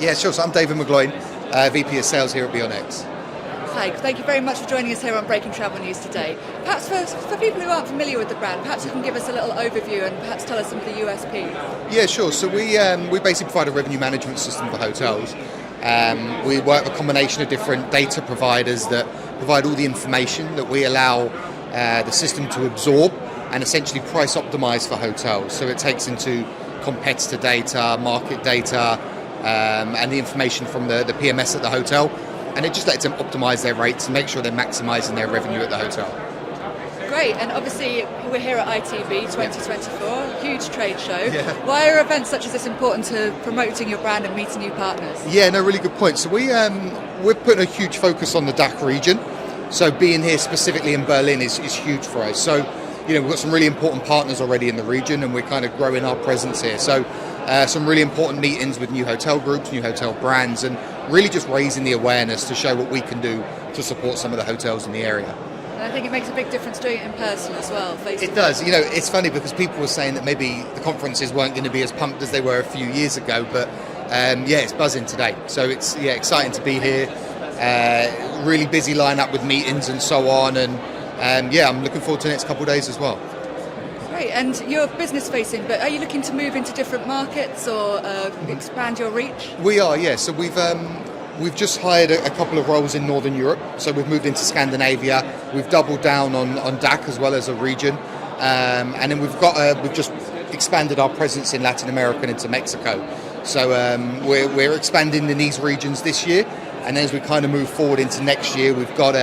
Yeah, sure. So I'm David McGloin, VP of Sales here at BEONX. Hi, thank you very much for joining us here on Breaking Travel News today. Perhaps for people who aren't familiar with the brand, perhaps you can give us a little overview and perhaps tell us some of the USPs. Yeah, sure. So we basically provide a revenue management system for hotels. We work with a combination of different data providers that provide all the information that we allow the system to absorb and essentially price optimize for hotels. So it takes into competitor data, market data, and the information from the PMS at the hotel, and it just lets them optimize their rates and make sure they're maximizing their revenue at the hotel. Great, and obviously we're here at ITB 2024, huge trade show. Yeah. Why are events such as this important to promoting your brand and meeting new partners? Yeah, no, really good point. So we're putting a huge focus on the DACH region. So being here specifically in Berlin is huge for us. So, we've got some really important partners already in the region, and we're kind of growing our presence here. So some really important meetings with new hotel groups, new hotel brands, and really just raising the awareness to show what we can do to support some of the hotels in the area. And I think it makes a big difference doing it in person as well. It does. It's funny because people were saying that maybe the conferences weren't going to be as pumped as they were a few years ago, but it's buzzing today. So it's exciting to be here. Really busy lineup with meetings and so on, and I'm looking forward to the next couple of days as well. Great, and you're business facing, but are you looking to move into different markets or expand your reach? We are, yeah. So we've just hired a couple of roles in Northern Europe. So we've moved into Scandinavia. We've doubled down on DACH as well as a region, and then we've just expanded our presence in Latin America and into Mexico. So we're expanding in these regions this year, and then as we kind of move forward into next year, we've got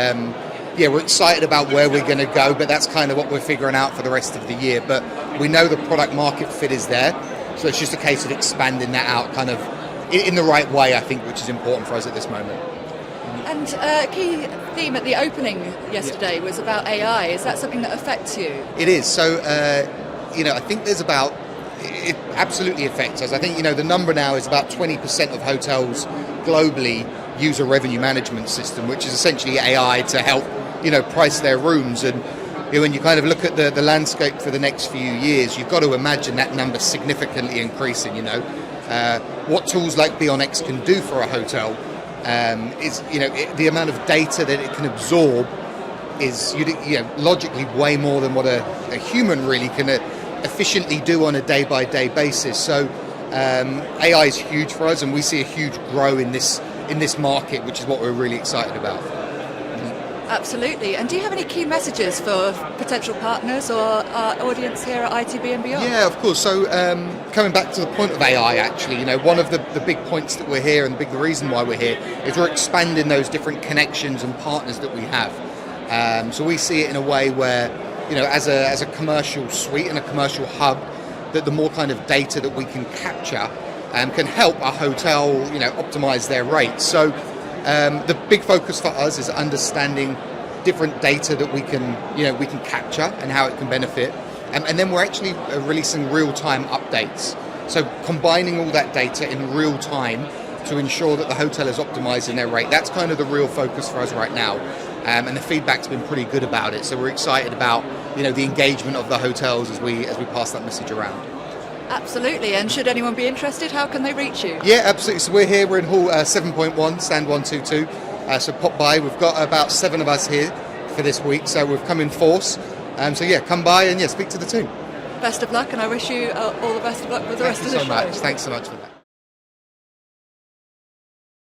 we're excited about where we're going to go, but that's kind of what we're figuring out for the rest of the year. But we know the product market fit is there, so it's just a case of expanding that out kind of in the right way, I think, which is important for us at this moment. And a key theme at the opening yesterday was about AI. Is that something that affects you? It is. So, I think it absolutely affects us. I think, the number now is about 20% of hotels globally use a revenue management system, which is essentially AI to help, price their rooms. And when you kind of look at the landscape for the next few years, you've got to imagine that number significantly increasing. What tools like BEONX can do for a hotel is, the amount of data that it can absorb is, logically way more than what a human really can efficiently do on a day-by-day basis. So AI is huge for us, and we see a huge grow in this market, which is what we're really excited about. Absolutely. And do you have any key messages for potential partners or our audience here at ITB and beyond? Yeah, of course. So coming back to the point of AI, actually, one of the big points that we're here, and the reason why we're here, is we're expanding those different connections and partners that we have. So we see it in a way where, as a commercial suite and a commercial hub, that the more kind of data that we can capture can help a hotel, optimize their rates. So the big focus for us is understanding different data that we can capture and how it can benefit. And then we're actually releasing real-time updates. So combining all that data in real time to ensure that the hotel is optimizing their rate. That's kind of the real focus for us right now. And the feedback's been pretty good about it. So we're excited about, the engagement of the hotels as we pass that message around. Absolutely, and should anyone be interested, how can they reach you? Yeah, absolutely. So we're here, we're in Hall 7.1, stand 122. So pop by, we've got about 7 of us here for this week, so we've come in force. Come by and speak to the team. Best of luck, and I wish you all the best of luck with the rest of the show. Thanks so much. Thanks so much for that.